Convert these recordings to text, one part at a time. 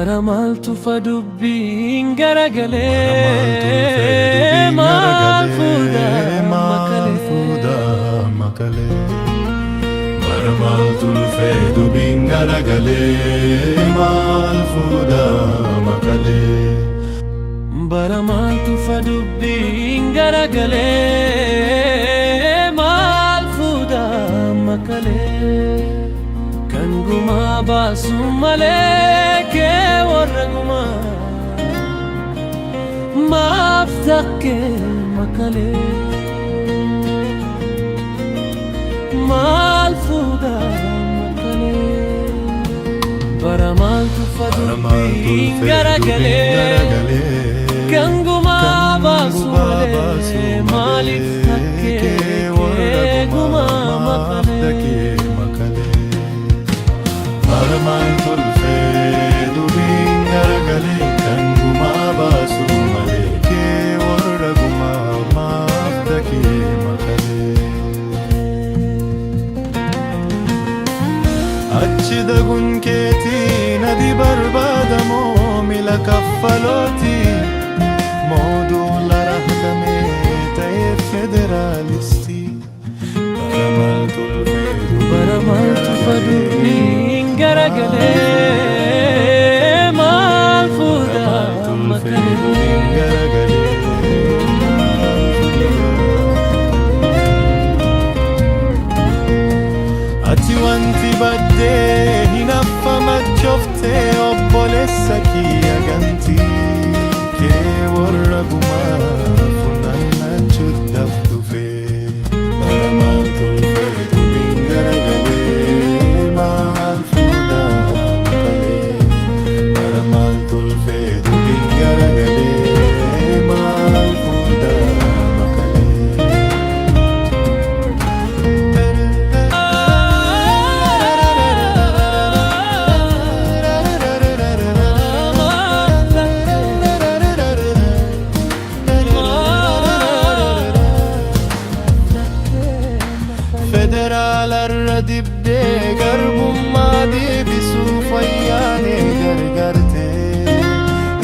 Baramaltu fadubbiin garagalee maal fuudhaa makalee. Baramaltu fadubbiin garagalee maal fuudhaa makalee. Baramaltu fadubbiin garagalee maal fuudhaa makalee. Kan gumaa baasu malee kee warra gumaa maaf takkee makalee. Maal fuudhaa makalee. Baramaltu fadubbiin garagalee kan gumaa baasu malee maaliif takkee gumaa makalee. Baramaltu fadubbiin garagalee kan gumaa baasu malee kee warra gumaa maaf takkee makalee. Achi dagun keetii nadi barbaadamoo mila kaffalooti moodula rahatamee ta'ee federaalistii. Baramaltu fadubbiin garagalee maal fuudhaa makalee. Ati wanti baddee hin haffa machoftee obboleessa kiyya gantii kee warra gumaa funaannachuudhaaf dhufee. Baramaltu fadubbiin garagalee maal fuudhaa makalee. Baramaltu fadubbiin garagalee maal fuudhaa makalee. Federaalarra dibdee garbummaa deebisuuf ayyaanee gargaartee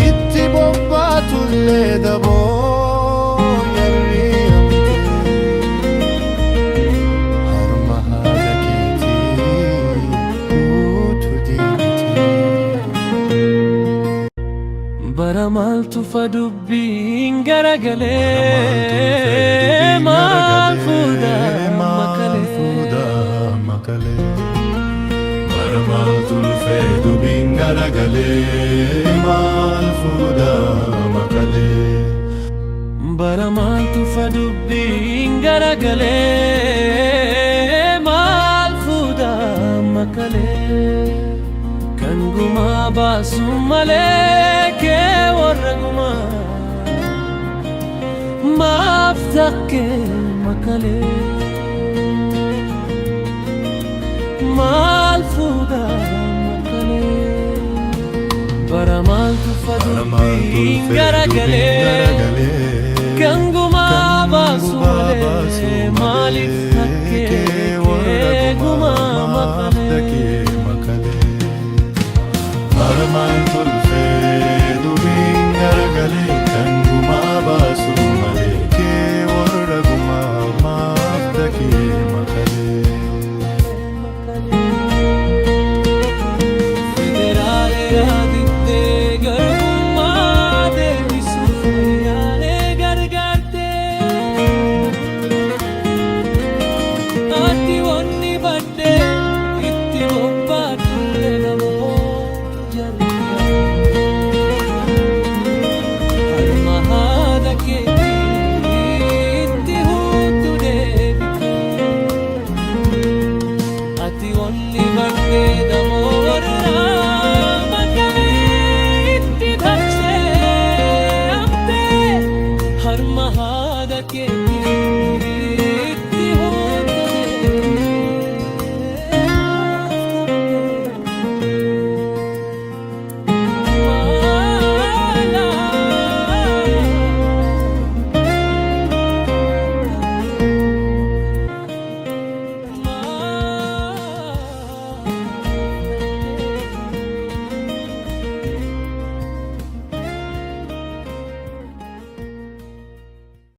itti bobbaatullee daboo yarri'amtee harma haadha keetii guutuu deebitee. Baramaltu fadubbiin garagalee maal fuudhaa makalee. Baramaltu fadubbiin garagalee maal fuudhaa makalee. Baramaltu fadubbiin garagalee maal fuudhaa makalee. Kan gumaa baasu malee kee warra gumaa maaf takkee makalee. Maal fuudhaa makalee. Baramaltu fadubbiin garagalee kan gumaa baasu malee maaliif takkee gumaa makalee. Baramaltu fadubbiin garagalee kan gumaa baasu malee kee warra gumaa maaf takkee makalee. Ati onni baddee